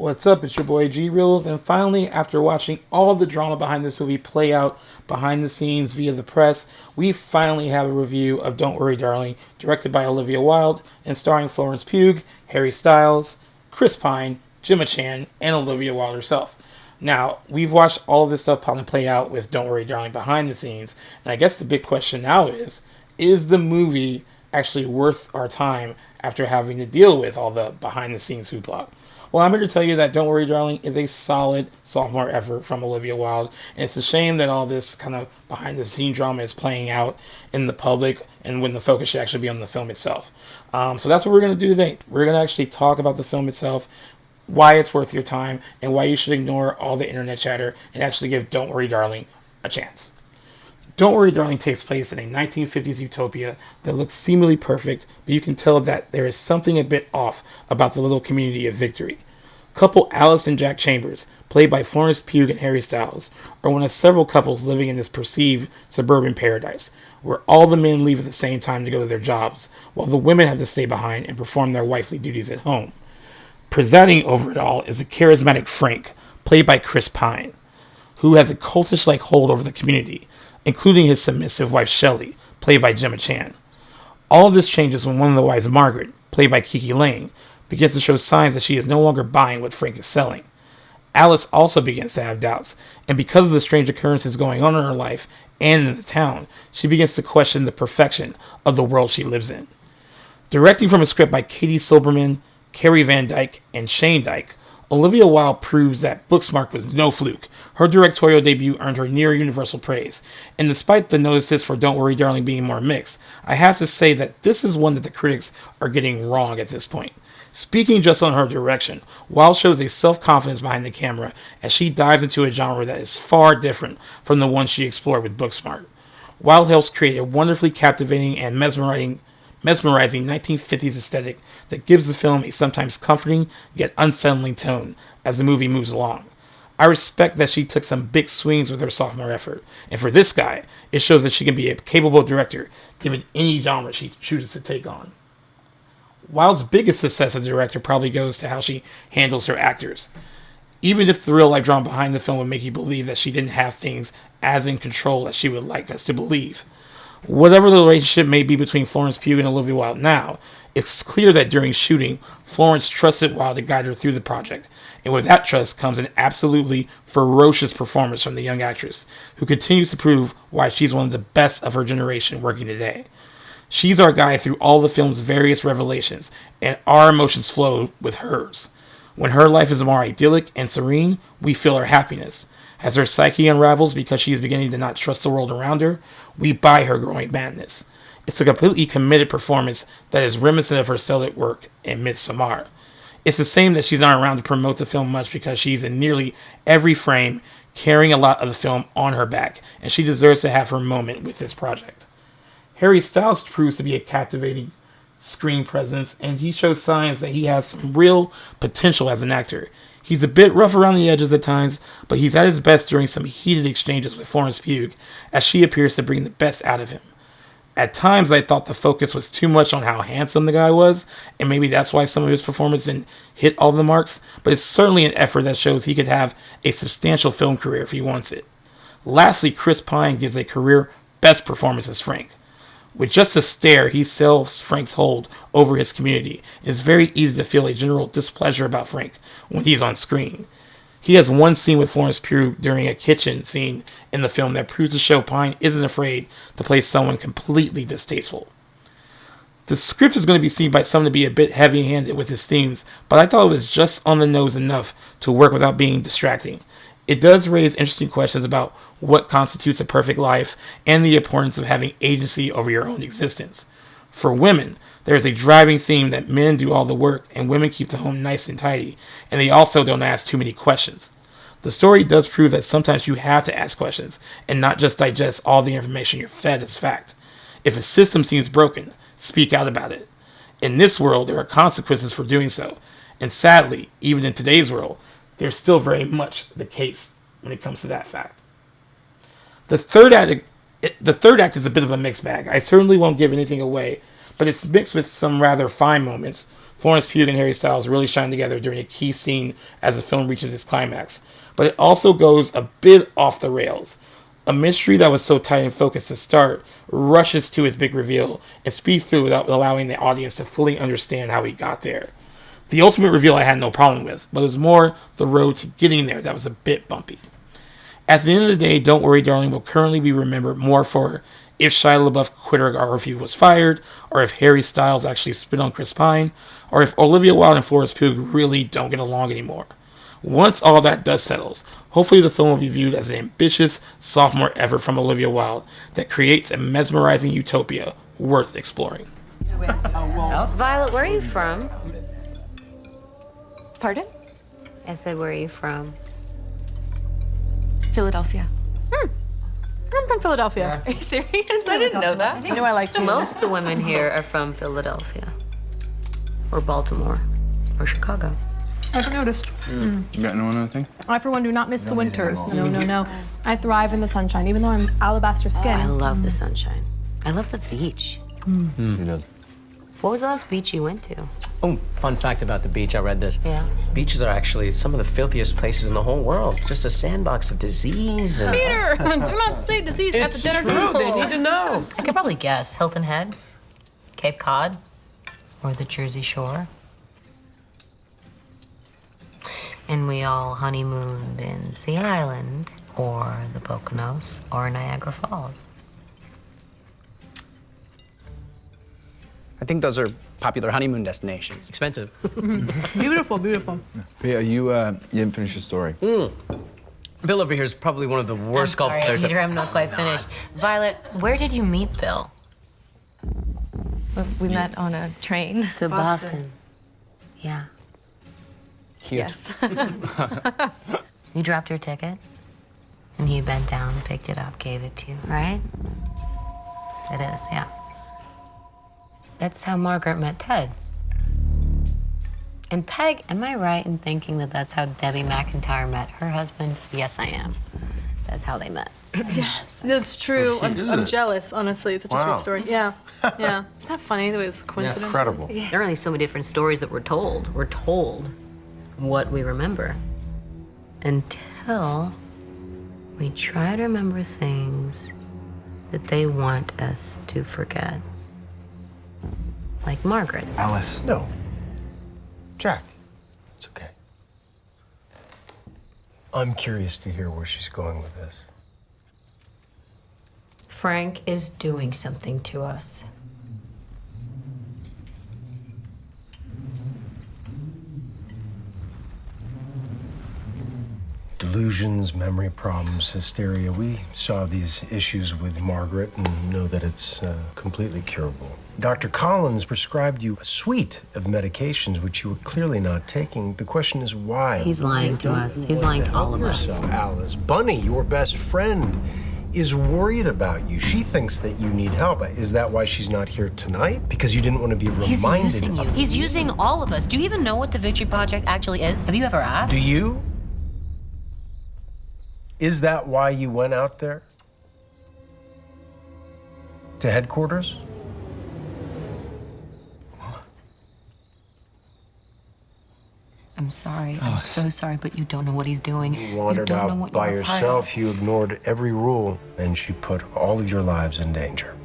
What's up? It's your boy G Reels, and finally, after watching all the drama behind this movie play out behind the scenes via the press, we finally have a review of Don't Worry Darling, directed by Olivia Wilde and starring Florence Pugh, Harry Styles, Chris Pine, Gemma Chan, and Olivia Wilde herself. Now, we've watched all of this stuff probably play out with Don't Worry Darling behind the scenes, and I guess the big question now is the movie actually worth our time after having to deal with all the behind the scenes hoopla? Well, I'm here to tell you that Don't Worry Darling is a solid sophomore effort from Olivia Wilde, and it's a shame that all this kind of behind the scene drama is playing out in the public and when the focus should actually be on the film itself. So that's what we're going to do today. We're going to actually talk about the film itself, why it's worth your time, and why you should ignore all the internet chatter and actually give Don't Worry Darling a chance. Don't Worry Darling takes place in a 1950s utopia that looks seemingly perfect, but you can tell that there is something a bit off about the little community of Victory. Couple Alice and Jack Chambers, played by Florence Pugh and Harry Styles, are one of several couples living in this perceived suburban paradise, where all the men leave at the same time to go to their jobs, while the women have to stay behind and perform their wifely duties at home. Presiding over it all is the charismatic Frank, played by Chris Pine, who has a cultish-like hold over the community, including his submissive wife Shelley, played by Gemma Chan. All of this changes when one of the wives, Margaret, played by Kiki Lane, begins to show signs that she is no longer buying what Frank is selling. Alice also begins to have doubts, and because of the strange occurrences going on in her life and in the town, she begins to question the perfection of the world she lives in. Directing from a script by Katie Silberman, Carrie Van Dyke, and Shane Dyke, Olivia Wilde proves that Booksmart was no fluke. Her directorial debut earned her near universal praise, and despite the notices for Don't Worry Darling being more mixed, I have to say that this is one that the critics are getting wrong at this point. Speaking just on her direction, Wilde shows a self-confidence behind the camera as she dives into a genre that is far different from the one she explored with Booksmart. Wilde helps create a wonderfully captivating and mesmerizing 1950s aesthetic that gives the film a sometimes comforting yet unsettling tone as the movie moves along. I respect that she took some big swings with her sophomore effort, and for this guy, it shows that she can be a capable director given any genre she chooses to take on. Wilde's biggest success as a director probably goes to how she handles her actors. Even if the real life drama behind the film would make you believe that she didn't have things as in control as she would like us to believe. Whatever the relationship may be between Florence Pugh and Olivia Wilde now, it's clear that during shooting, Florence trusted Wilde to guide her through the project, and with that trust comes an absolutely ferocious performance from the young actress, who continues to prove why she's one of the best of her generation working today. She's our guide through all the film's various revelations, and our emotions flow with hers. When her life is more idyllic and serene, we feel her happiness. As her psyche unravels because she is beginning to not trust the world around her, we buy her growing madness. It's a completely committed performance that is reminiscent of her stellar work in Midsommar. It's the same that she's not around to promote the film much because she's in nearly every frame, carrying a lot of the film on her back, and she deserves to have her moment with this project. Harry Styles proves to be a captivating screen presence, and he shows signs that he has some real potential as an actor. He's a bit rough around the edges at times, but he's at his best during some heated exchanges with Florence Pugh, as she appears to bring the best out of him. At times, I thought the focus was too much on how handsome the guy was, and maybe that's why some of his performance didn't hit all the marks, but it's certainly an effort that shows he could have a substantial film career if he wants it. Lastly, Chris Pine gives a career best performance as Frank. With just a stare, he sells Frank's hold over his community. It's very easy to feel a general displeasure about Frank when he's on screen. He has one scene with Florence Pugh during a kitchen scene in the film that proves to show Pine isn't afraid to play someone completely distasteful. The script is going to be seen by some to be a bit heavy-handed with his themes, but I thought it was just on the nose enough to work without being distracting. It does raise interesting questions about what constitutes a perfect life and the importance of having agency over your own existence. For women, there is a driving theme that men do all the work and women keep the home nice and tidy, and they also don't ask too many questions. The story does prove that sometimes you have to ask questions and not just digest all the information you're fed as fact. If a system seems broken, speak out about it. In this world, there are consequences for doing so, and sadly, even in today's world, there's still very much the case when it comes to that fact. The third act is a bit of a mixed bag. I certainly won't give anything away, but it's mixed with some rather fine moments. Florence Pugh and Harry Styles really shine together during a key scene as the film reaches its climax. But it also goes a bit off the rails. A mystery that was so tight and focused to start rushes to its big reveal and speeds through without allowing the audience to fully understand how he got there. The ultimate reveal I had no problem with, but it was more the road to getting there that was a bit bumpy. At the end of the day, Don't Worry Darling will currently be remembered more for if Shia LaBeouf choreography was fired, or if Harry Styles actually spit on Chris Pine, or if Olivia Wilde and Florence Pugh really don't get along anymore. Once all that dust settles, hopefully the film will be viewed as an ambitious sophomore effort from Olivia Wilde that creates a mesmerizing utopia worth exploring. Violet, where are you from? Pardon? I said, where are you from? Philadelphia. I'm from Philadelphia. Are you serious? I didn't know that. You know I like cheese. Most of the women here are from Philadelphia, or Baltimore, or Chicago. I haven't noticed. You got no other thing? I, for one, do not miss the winters. No, no, no. I thrive in the sunshine, even though I'm alabaster skin. I love the sunshine. I love the beach. You did. What was the last beach you went to? Oh, fun fact about the beach, I read this. Yeah. Beaches are actually some of the filthiest places in the whole world. It's just a sandbox of disease and... Peter, do not say disease at the dinner table. They need to know. I could probably guess. Hilton Head, Cape Cod, or the Jersey Shore. And we all honeymooned in Sea Island, or the Poconos, or Niagara Falls. I think those are popular honeymoon destinations. Expensive. Beautiful, beautiful. Yeah, you didn't finish the story. Bill over here is probably one of the worst golf Sorry, players. Peter, I'm not quite finished. Violet, where did you meet Bill? We met on a train. To Boston. Yeah. Yes. You dropped your ticket, and he bent down, picked it up, gave it to you, right? It is, yeah. That's how Margaret met Ted. And Peg, am I right in thinking that that's how Debbie McIntyre met her husband? Yes, I am. That's how they met. Yes, that's true. I'm jealous, honestly. It's such a Wow. sweet story. Yeah, yeah. Isn't that funny the way it's a coincidence? Incredible. There are only so many different stories that we're told. We're told what we remember until we try to remember things that they want us to forget. Like Margaret. Alice. No. Jack. It's okay. I'm curious to hear where she's going with this. Frank is doing something to us. Delusions, memory problems, hysteria. We saw these issues with Margaret and know that it's completely curable. Dr. Collins prescribed you a suite of medications which you were clearly not taking. The question is why? He's lying to us. He's lying to all of us. Yourself, Alice. Bunny, your best friend, is worried about you. She thinks that you need help. Is that why she's not here tonight? Because you didn't want to be reminded He's using you. of He's using all of us. Do you even know what the Victory Project actually is? Have you ever asked? Do you? Is that why you went out there? To headquarters? I'm sorry. I'm so sorry, but you don't know what he's doing. You wandered out by yourself. You ignored every rule, and she put all of your lives in danger.